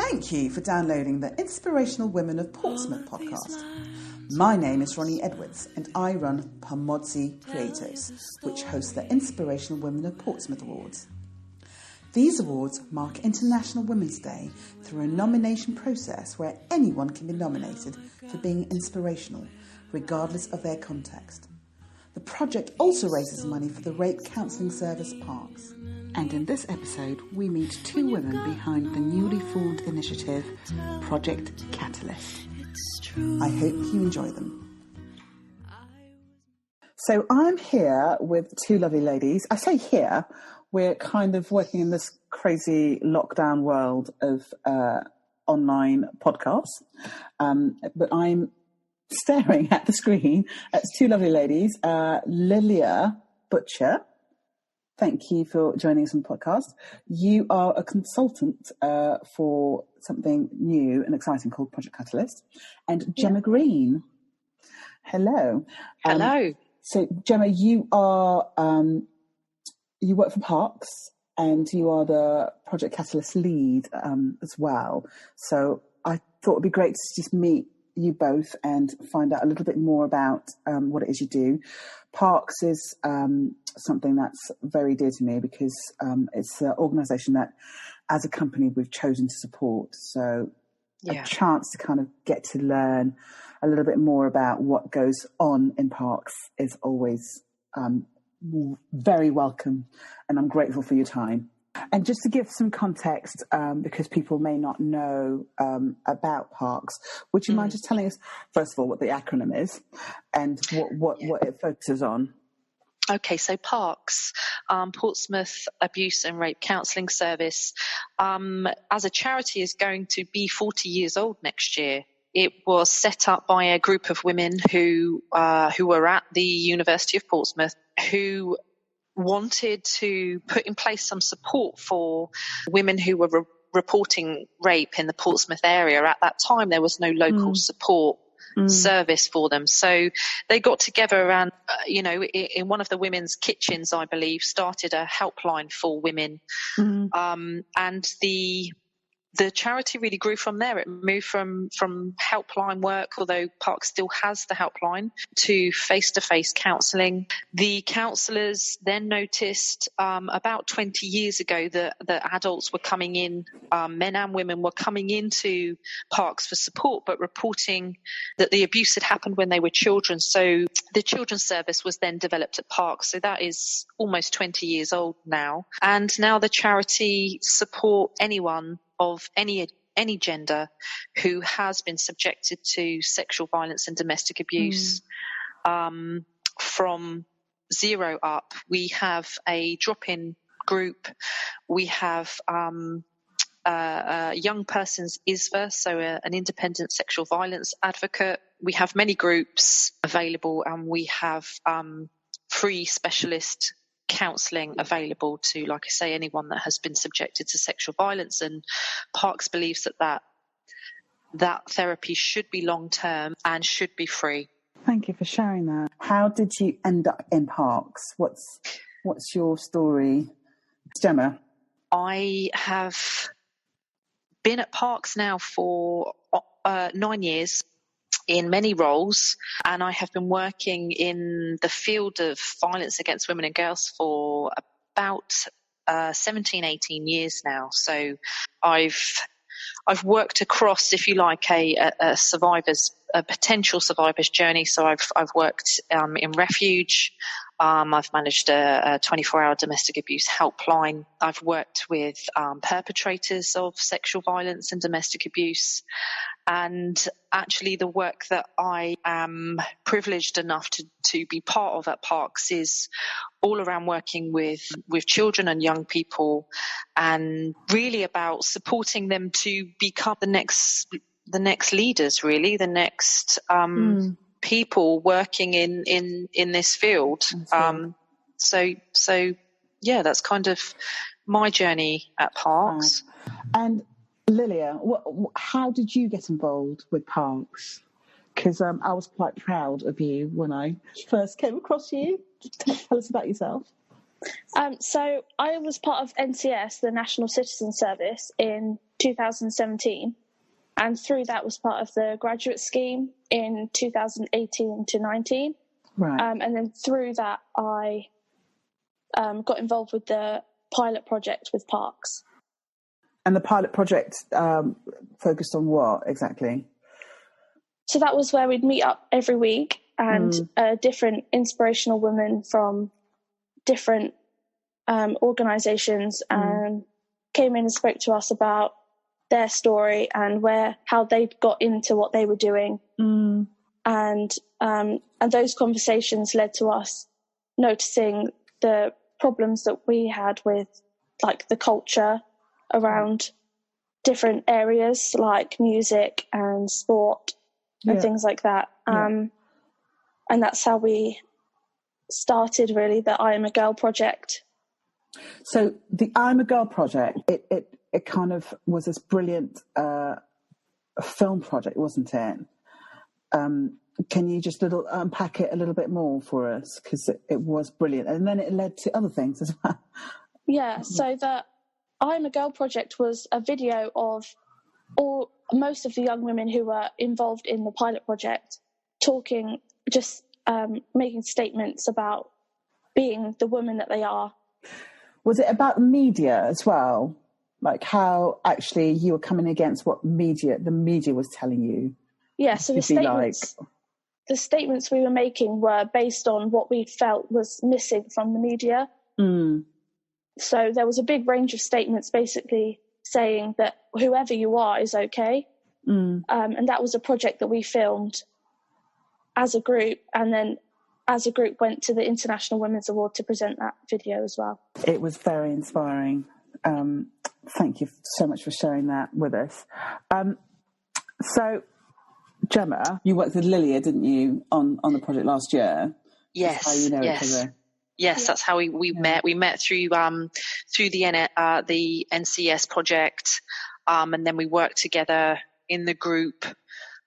Thank you for downloading the Inspirational Women of Portsmouth podcast. My name is Ronnie Edwards and I run Pomodzi Creatives, which hosts the Inspirational Women of Portsmouth Awards. These awards mark International Women's Day through a nomination process where anyone can be nominated for being inspirational, regardless of their context. The project also raises money for the rape counselling service PARCS. And in this episode, we meet two women behind the newly formed initiative, Project Catalyst. I hope you enjoy them. So I'm here with two lovely ladies. I say here, we're kind of working in this crazy lockdown world of online podcasts. But I'm staring at the screen at two lovely ladies, Lilliah Butcher. Thank you for joining us on the podcast. You are a consultant for something new and exciting called Project Catalyst. And Gemma Green. Hello. Hello. So, Gemma, you are you work for PARCS and you are the Project Catalyst lead as well. So I thought it'd be great to just meet you both and find out a little bit more about what it is you do. PARCS is something that's very dear to me because it's an organisation that, as a company, we've chosen to support. So a chance to kind of get to learn a little bit more about what goes on in PARCS is always very welcome, and I'm grateful for your time. And just to give some context, because people may not know about PARCS, would you mind just telling us, first of all, what the acronym is and what it focuses on? Okay, so PARCS, Portsmouth Abuse and Rape Counselling Service, as a charity is going to be 40 years old next year. It was set up by a group of women who were at the University of Portsmouth who wanted to put in place some support for women who were reporting rape in the Portsmouth area. At that time, there was no local support service for them. So they got together and, in one of the women's kitchens, I believe, started a helpline for women. And the charity really grew from there. It moved from helpline work, although PARCS still has the helpline, to face-to-face counselling. The counsellors then noticed about 20 years ago that adults were coming in, men and women were coming into PARCS for support, but reporting that the abuse had happened when they were children. So the children's service was then developed at PARCS. So that is almost 20 years old now. And now the charity support anyone of any gender who has been subjected to sexual violence and domestic abuse from 0 up. We have a drop-in group. We have young persons ISVA, so an independent sexual violence advocate. We have many groups available, and we have free specialist counselling available to, like I say, anyone that has been subjected to sexual violence. And PARCS believes that therapy should be long-term and should be free. Thank you for sharing that. How did you end up in PARCS? What's your story, Gemma? I have been at PARCS now for 9 years, in many roles, and I have been working in the field of violence against women and girls for about 17, 18 years now. So I've worked across, if you like, a potential survivor's journey. So I've worked in refuge. I've managed a 24-hour domestic abuse helpline. I've worked with perpetrators of sexual violence and domestic abuse. And actually the work that I am privileged enough to be part of at PARCS is all around working with children and young people, and really about supporting them to become the next leaders, really, the next people working in this field. So yeah, that's kind of my journey at PARCS. And Lilliah, how did you get involved with PARCS? Because I was quite proud of you when I first came across you. Tell us about yourself. So I was part of NCS, the National Citizen Service, in 2017, and through that was part of the graduate scheme in 2018 to 19. Right. And then through that, I got involved with the pilot project with PARCS. And the pilot project focused on what exactly? So that was where we'd meet up every week, and different inspirational women from different organisations came in and spoke to us about their story and how they'd got into what they were doing. And those conversations led to us noticing the problems that we had with, like, the culture around different areas like music and sport and things like that. And that's how we started, really, the I Am a Girl project. So the I'm a Girl project, it kind of was this brilliant film project, wasn't it? Can you just unpack it a little bit more for us? Because it was brilliant. And then it led to other things as well. Yeah, so the I'm a Girl project was a video of most of the young women who were involved in the pilot project talking, just making statements about being the woman that they are. Was it about media as well? Like how actually you were coming against what the media was telling you? Yeah, so the statements we were making were based on what we felt was missing from the media. So there was a big range of statements basically saying that whoever you are is okay. And that was a project that we filmed as a group, and then as a group went to the International Women's Award to present that video as well. It was very inspiring. Thank you so much for sharing that with us. So, Gemma, you worked with Lilliah, didn't you, on the project last year? Yes. That's how you know each other. Yes, that's how we met. We met through the NCS project, and then we worked together in the group,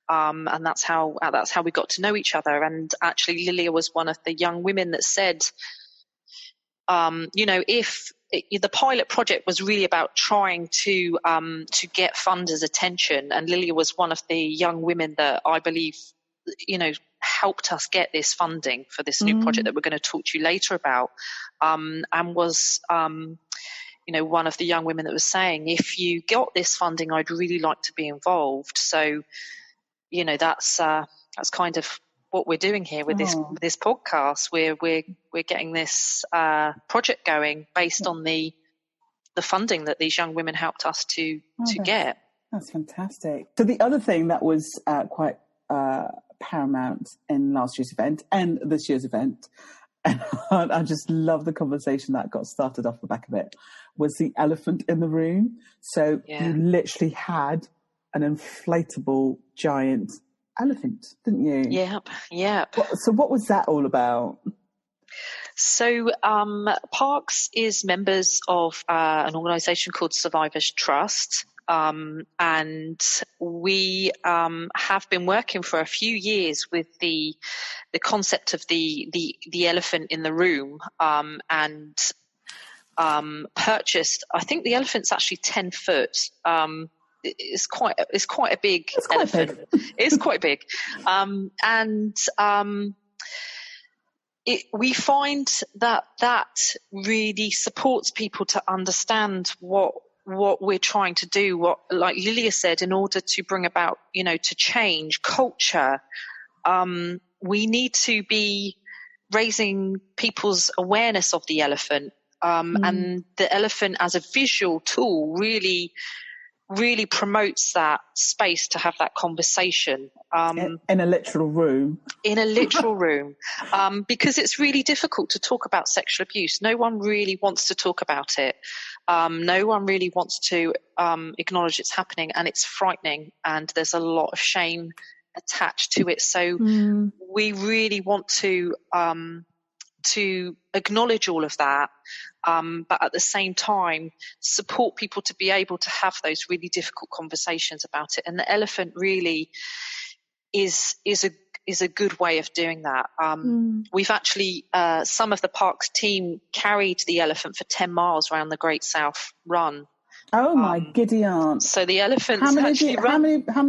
and that's how we got to know each other. And actually, Lilliah was one of the young women that said, if the pilot project was really about trying to get funders' attention, and Lilliah was one of the young women that I believe, helped us get this funding for this new project that we're going to talk to you later about, and was one of the young women that was saying, if you got this funding, I'd really like to be involved. So that's kind of what we're doing here with this podcast. We're getting this project going based on the funding that these young women helped us to get. That's fantastic. So the other thing that was quite paramount in last year's event and this year's event, and I just love the conversation that got started off the back of it, was the elephant in the room. So you literally had an inflatable giant elephant, didn't you? Yep. So what was that all about? So PARCS is members of an organisation called Survivors Trust, and we have been working for a few years with the concept of the elephant in the room, and purchased. I think the elephant's actually 10 foot. It's quite a big elephant. It's quite big, we find that really supports people to understand what we're trying to do. What, like Lilliah said, in order to bring about, to change culture, we need to be raising people's awareness of the elephant, and the elephant as a visual tool really promotes that space to have that conversation. In a literal room. In a literal room. Because it's really difficult to talk about sexual abuse. No one really wants to talk about it. No one really wants to acknowledge it's happening, and it's frightening, and there's a lot of shame attached to it. So we really want to acknowledge all of that, but at the same time support people to be able to have those really difficult conversations about it. And the elephant really is is a good way of doing that. We've actually, some of the parks team carried the elephant for 10 miles around the Great South Run. Oh my giddy aunt! So the elephants how many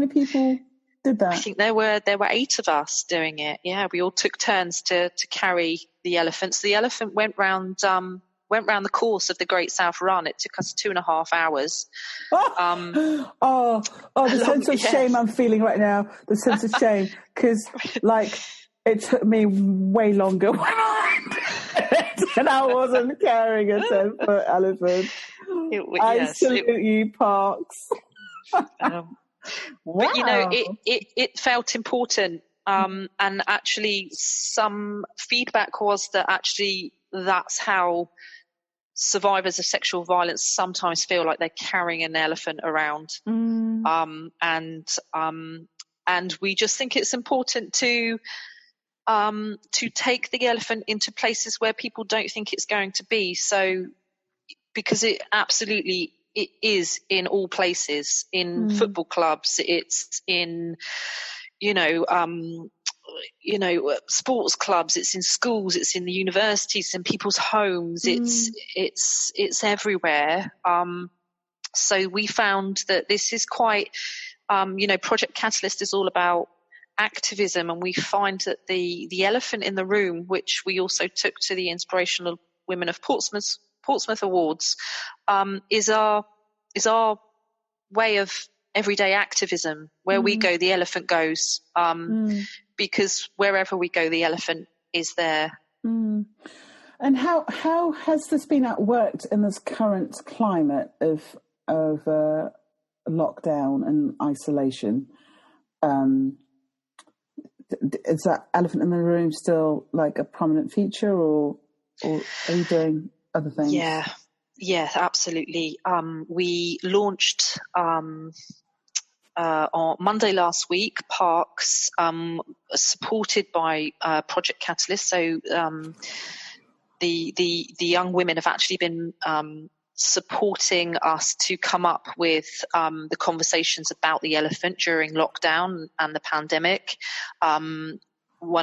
people did that? I think there were 8 of us doing it. Yeah, we all took turns to carry the elephants. The elephant went round the course of the Great South Run. It took us 2.5 hours. The sense of shame I'm feeling right now. The sense of shame, because it took me way longer and I wasn't carrying a 10-foot elephant. I salute you, Parks. Wow. But it felt important, and actually some feedback was that actually that's how survivors of sexual violence sometimes feel, like they're carrying an elephant around. And we just think it's important to take the elephant into places where people don't think it's going to be. So, because it is in all places, in football clubs, it's in, sports clubs, it's in schools, it's in the universities, in people's homes, it's everywhere. So we found that this is quite, Project Catalyst is all about activism, and we find that the elephant in the room, which we also took to the Inspirational Women of Portsmouth Awards, is our way of everyday activism. Where we go, the elephant goes, because wherever we go, the elephant is there. And how has this been worked in this current climate of lockdown and isolation? Is that elephant in the room still like a prominent feature, or are you doing other things? Yeah, absolutely. We launched on Monday last week, PARCS, supported by Project Catalyst. So the young women have actually been supporting us to come up with the conversations about the elephant during lockdown and the pandemic. One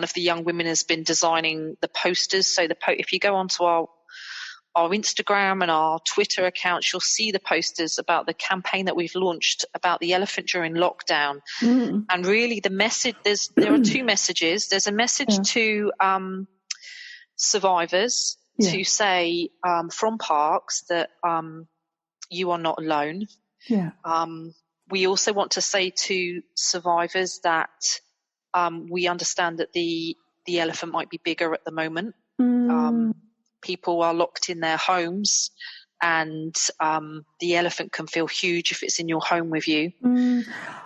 of the young women has been designing the posters. So if you go onto our Instagram and our Twitter accounts, you'll see the posters about the campaign that we've launched about the elephant during lockdown. And really the message, there are 2 messages. There's a message to survivors to say from Parks that you are not alone. We also want to say to survivors that we understand that the elephant might be bigger at the moment. People are locked in their homes, and the elephant can feel huge if it's in your home with you.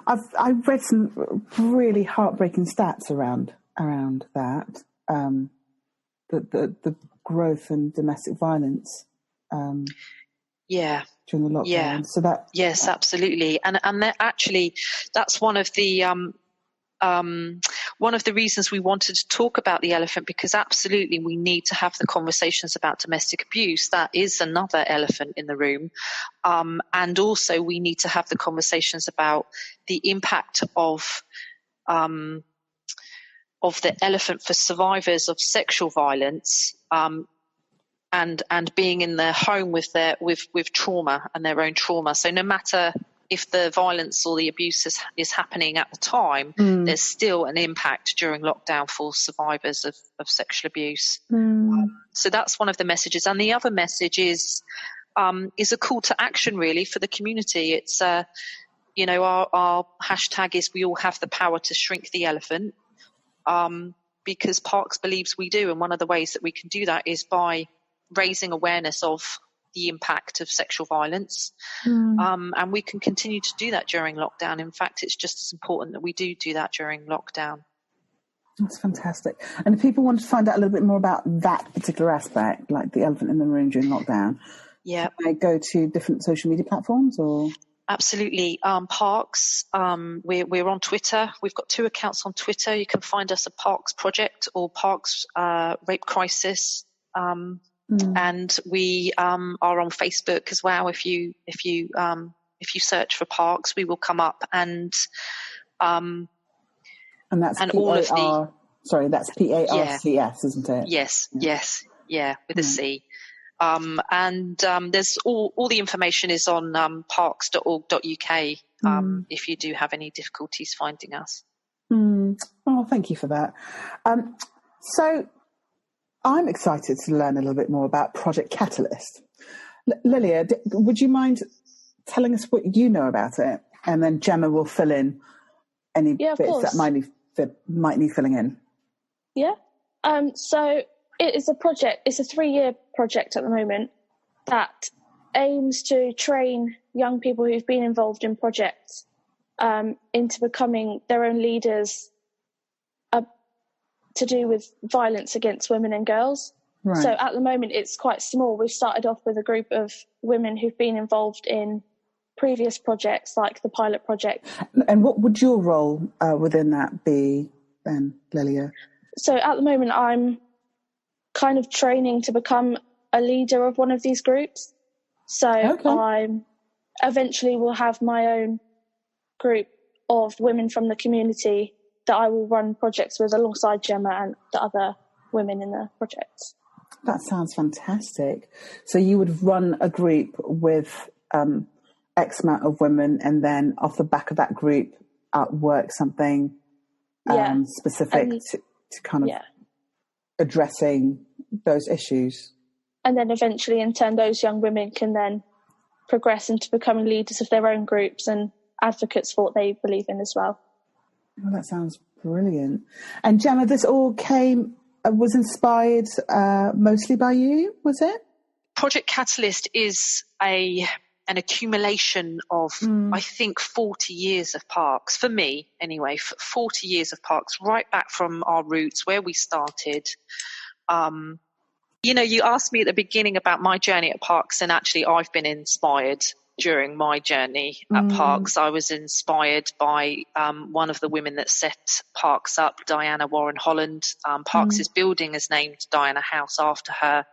I've read some really heartbreaking stats around that. The growth in domestic violence. During the lockdown. So that yes, absolutely, and that's one of the reasons we wanted to talk about the elephant, because absolutely we need to have the conversations about domestic abuse. That is another elephant in the room, and also we need to have the conversations about the impact of the elephant for survivors of sexual violence, and being in their home with trauma and their own trauma. So no matter if the violence or the abuse is happening at the time, there's still an impact during lockdown for survivors of sexual abuse. So that's one of the messages. And the other message is a call to action really for the community. It's, our hashtag is we all have the power to shrink the elephant. Because Parks believes we do. And one of the ways that we can do that is by raising awareness of the impact of sexual violence. And we can continue to do that during lockdown. In fact, it's just as important that we do that during lockdown. That's fantastic. And if people want to find out a little bit more about that particular aspect, like the elephant in the room during lockdown, can they go to different social media platforms or? Absolutely. Parks, we're on Twitter. We've got 2 accounts on Twitter. You can find us at PARCS Project or PARCS Rape Crisis. And we are on Facebook as well. If you search for Parks, we will come up. And And that's all of the... Sorry, that's PARCS, isn't it? Yes, with a C. There's all the information is on parcs.org.uk if you do have any difficulties finding us. Oh, thank you for that. So I'm excited to learn a little bit more about Project Catalyst. Lilliah, would you mind telling us what you know about it? And then Gemma will fill in any bits that might need filling in. Yeah. So it is a project. It's a 3-year project at the moment that aims to train young people who've been involved in projects into becoming their own leaders to do with violence against women and girls. Right. So at the moment it's quite small. We've started off with a group of women who've been involved in previous projects like the pilot project. And what would your role within that be then, Lilliah? So at the moment I'm kind of training to become a leader of one of these groups. So I eventually will have my own group of women from the community that I will run projects with alongside Gemma and the other women in the projects. That sounds fantastic. So you would run a group with X amount of women, and then off the back of that group outwork something specific to kind of addressing those issues. And then eventually in turn those young women can then progress into becoming leaders of their own groups and advocates for what they believe in as well. Oh, that sounds brilliant. And Gemma, this all was inspired mostly by you, was it? Project Catalyst is an accumulation of, I think, 40 years of PARCS, for me anyway, 40 years of PARCS, right back from our roots, where we started. You asked me at the beginning about my journey at PARCS, and actually I've been inspired during my journey at PARCS. I was inspired by one of the women that set PARCS up, Diana Warren Holland. PARCS' building is named Diana House after her.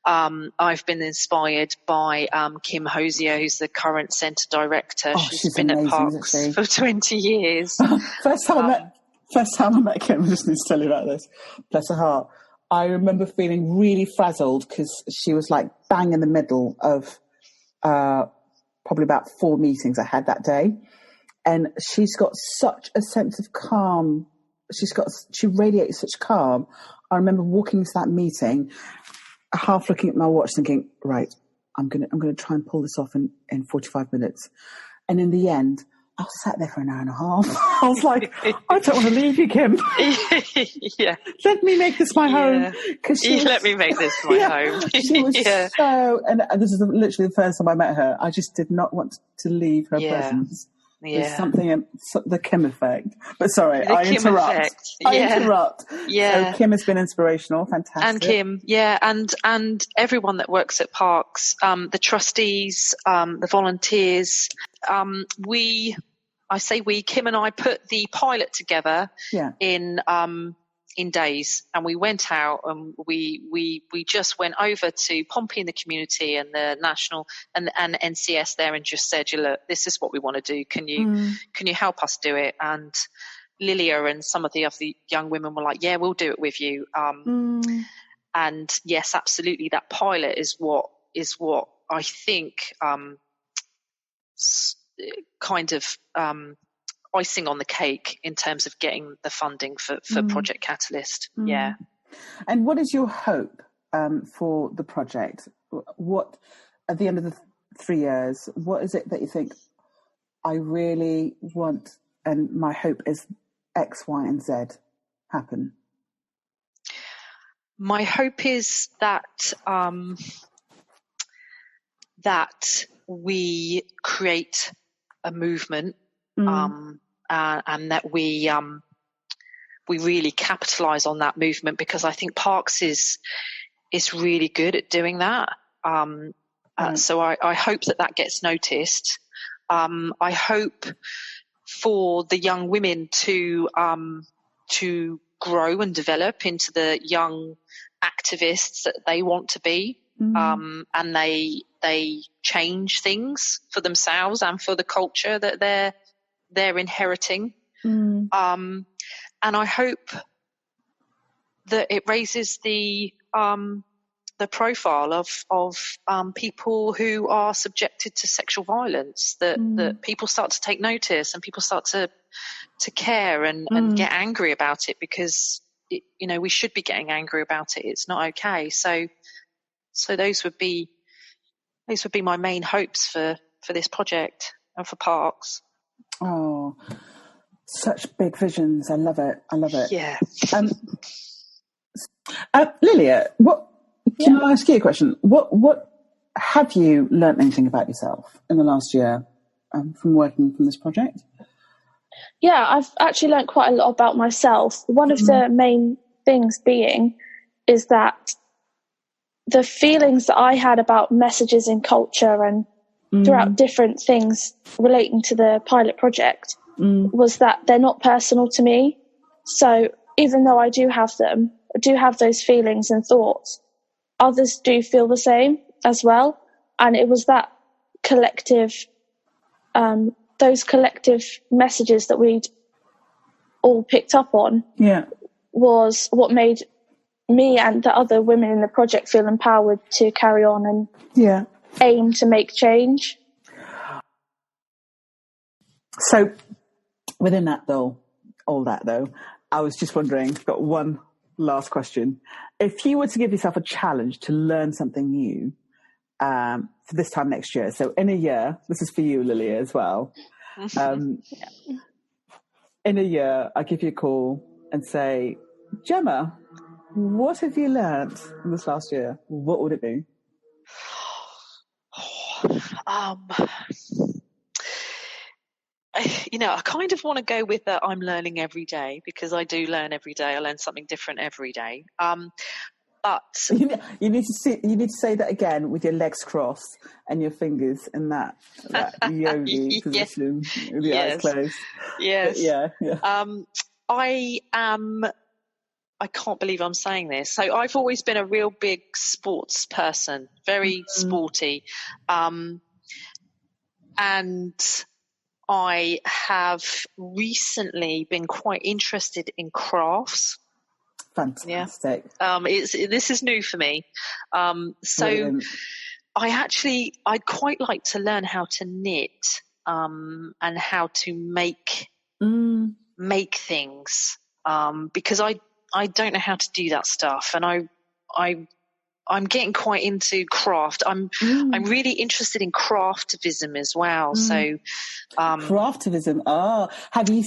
I've been inspired by Kim Hosier, who's the current centre director. She's been amazing, at PARCS for 20 years. First time I met Kim, I just need to tell you about this. Bless her heart. I remember feeling really frazzled because she was like bang in the middle of probably about 4 meetings I had that day. And she's got such a sense of calm. She radiates such calm. I remember walking into that meeting, half looking at my watch thinking, right, I'm gonna try and pull this off in 45 minutes. And in the end, I sat there for an hour and a half. I was like, I don't want to leave you, Kim. Yeah. Let me make this my home. Let me make this my home. She was and this is literally the first time I met her. I just did not want to leave her presence. There's something, the Kim effect. But sorry, I interrupt. I interrupt. Yeah. So Kim has been inspirational, fantastic. And Kim, and everyone that works at PARCS, the trustees, the volunteers. Kim and I put the pilot together in days, and we went out and we just went over to Pompey in the community and the national and NCS there and just said, look, this is what we want to do. Can you help us do it? And Lilliah and some of the other young women were like, yeah, we'll do it with you. And yes, absolutely, that pilot is what I think kind of icing on the cake in terms of getting the funding for Project Catalyst. Yeah. And what is your hope for the project? What, at the end of the 3 years, what is it that you think I really want, and my hope is X, Y, and Z happen? My hope is that that we create a movement, and that we really capitalise on that movement, because I think PARCS is really good at doing that. So I hope that gets noticed. I hope for the young women to grow and develop into the young activists that they want to be, and they change things for themselves and for the culture that they're inheriting. And I hope that it raises the profile of people who are subjected to sexual violence, that people start to take notice and people start to care and get angry about it, because we should be getting angry about it. It's not okay. So those would be my main hopes for this project and for PARCS. Oh, such big visions. I love it. Yeah. Lilliah, can I ask you a question? What have you learnt anything about yourself in the last year from working from this project? Yeah, I've actually learnt quite a lot about myself. One of the main things being is that the feelings that I had about messages in culture and throughout different things relating to the pilot project was that they're not personal to me. So even though I do have those feelings and thoughts, others do feel the same as well. And it was that collective, those collective messages that we'd all picked up on was what made me and the other women in the project feel empowered to carry on and aim to make change. So within that though, I was just wondering, got one last question. If you were to give yourself a challenge to learn something new for this time next year, so in a year, this is for you, Lilliah, as well. In a year, I give you a call and say, Gemma, what have you learned in this last year? What would it be? I kind of want to go with that I'm learning every day, because I do learn every day. I learn something different every day. But you need to say that again with your legs crossed and your fingers in that yogi position with your eyes closed. Yes. Yeah. I can't believe I'm saying this. So I've always been a real big sports person, very sporty. And I have recently been quite interested in crafts. Fantastic. Yeah. This is new for me. Brilliant. I'd quite like to learn how to knit, and how to make things, because I don't know how to do that stuff, and I'm getting quite into craft. I'm really interested in craftivism as well. So craftivism. Oh, have you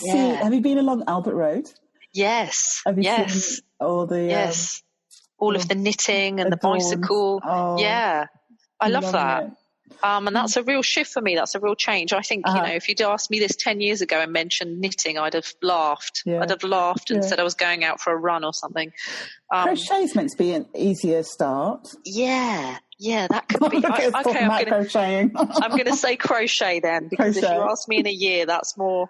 been along Albert Road? Yes. Have you seen all the all of the knitting and adorns. The bicycle? Yeah, I love that. It. And that's a real shift for me. That's a real change. I think, if you'd asked me this 10 years ago and mentioned knitting, I'd have laughed. Yeah. I'd have laughed and said I was going out for a run or something. Crochet's meant to be an easier start. Yeah, that could be. Crocheting. I'm going to say crochet then, because if you ask me in a year, that's more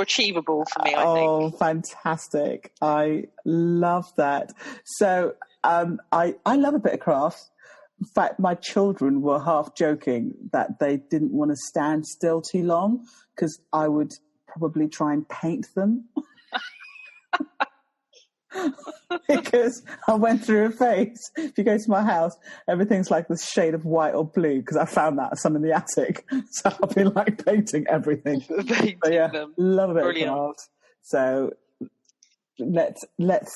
achievable for me, I think. Oh, fantastic. I love that. So I love a bit of craft. In fact, my children were half joking that they didn't want to stand still too long because I would probably try and paint them. Because I went through a phase. If you go to my house, everything's like this shade of white or blue, because I found that some in the attic. So I've been like painting everything. Them. Love a bit of craft. So let's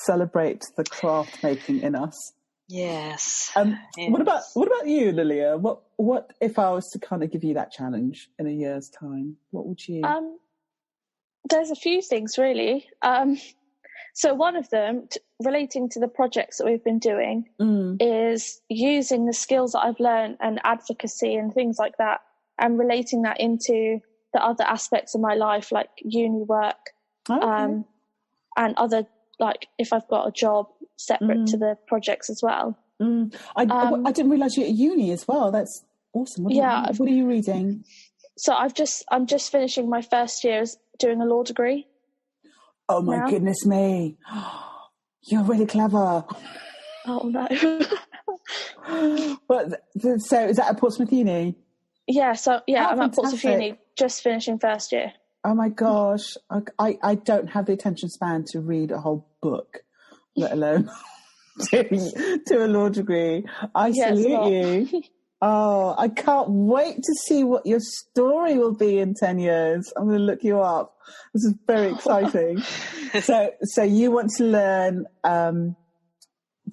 celebrate the craft making in us. Yes. What about you, Lilliah? What if I was to kind of give you that challenge in a year's time? What would you? There's a few things really. So one of them, relating to the projects that we've been doing, is using the skills that I've learned and advocacy and things like that, and relating that into the other aspects of my life, like uni work, and other, like if I've got a job separate to the projects as well. I didn't realise you're at uni as well. That's awesome. What are you reading? So I'm just finishing my first year doing a law degree. Oh my goodness me! You're really clever. Oh no! But so is that at Portsmouth Uni? Yeah. So I'm at Portsmouth Uni, just finishing first year. Oh my gosh, I don't have the attention span to read a whole book, let alone to a law degree. I salute you. Oh, I can't wait to see what your story will be in 10 years. I'm going to look you up. This is very exciting. So you want to learn,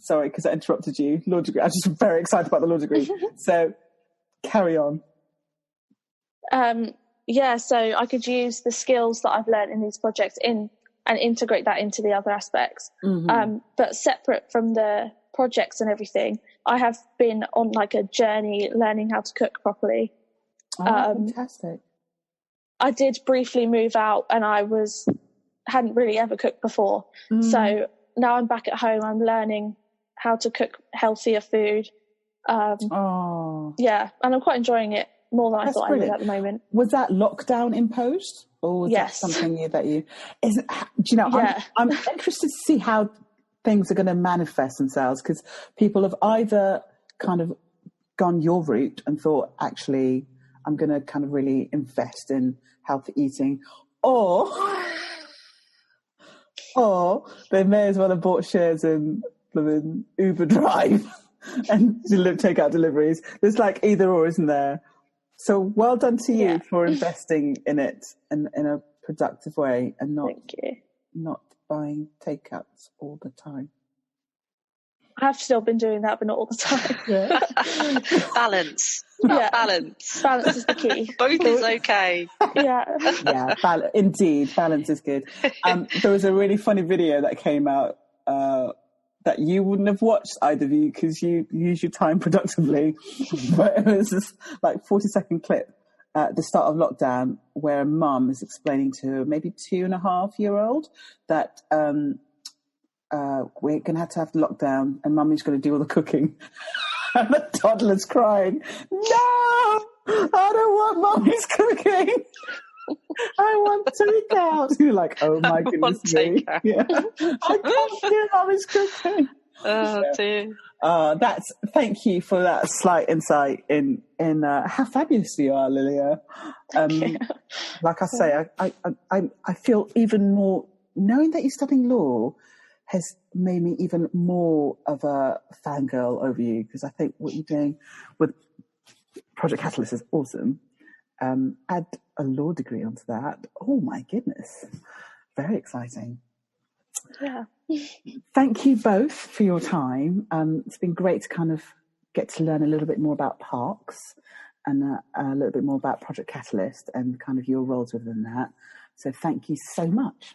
sorry, because I interrupted you, law degree. I'm just very excited about the law degree. So carry on. So I could use the skills that I've learned in these projects and integrate that into the other aspects. But separate from the projects and everything, I have been on like a journey learning how to cook properly. Fantastic. I did briefly move out and I hadn't really ever cooked before. So now I'm back at home, I'm learning how to cook healthier food. And I'm quite enjoying it more than I thought I would at the moment. Was that lockdown imposed? Or was that something that you... I'm interested to see how things are going to manifest themselves, because people have either kind of gone your route and thought, actually, I'm going to kind of really invest in healthy eating, or they may as well have bought shares in Uber Drive and take out deliveries. There's like either or, isn't there? So well done to you for investing in it in a productive way and not buying takeouts all the time. I have still been doing that, but not all the time. Balance. Balance. Balance is the key. Both is okay. Indeed, balance is good. There was a really funny video that came out that you wouldn't have watched, either of you, because you use your time productively. But it was this like 40-second clip at the start of lockdown where a mum is explaining to maybe 2.5-year-old that we're going to have lockdown and mummy's going to do all the cooking. And the toddler's crying, no, I don't want mummy's cooking. I want takeout. You're like, oh my goodness me. Yeah. I can't do mummy's cooking. Oh dear. Thank you for that slight insight in how fabulous you are, Lilliah. Like I say, I feel even more, knowing that you're studying law has made me even more of a fangirl over you, because I think what you're doing with Project Catalyst is awesome. Add a law degree onto that. Oh my goodness. Very exciting. Yeah. Thank you both for your time. It's been great to kind of get to learn a little bit more about PARCS and a little bit more about Project Catalyst and kind of your roles within that. So thank you so much.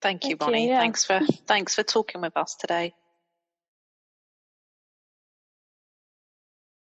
Thank you, Bonnie. Yeah. Thanks for talking with us today.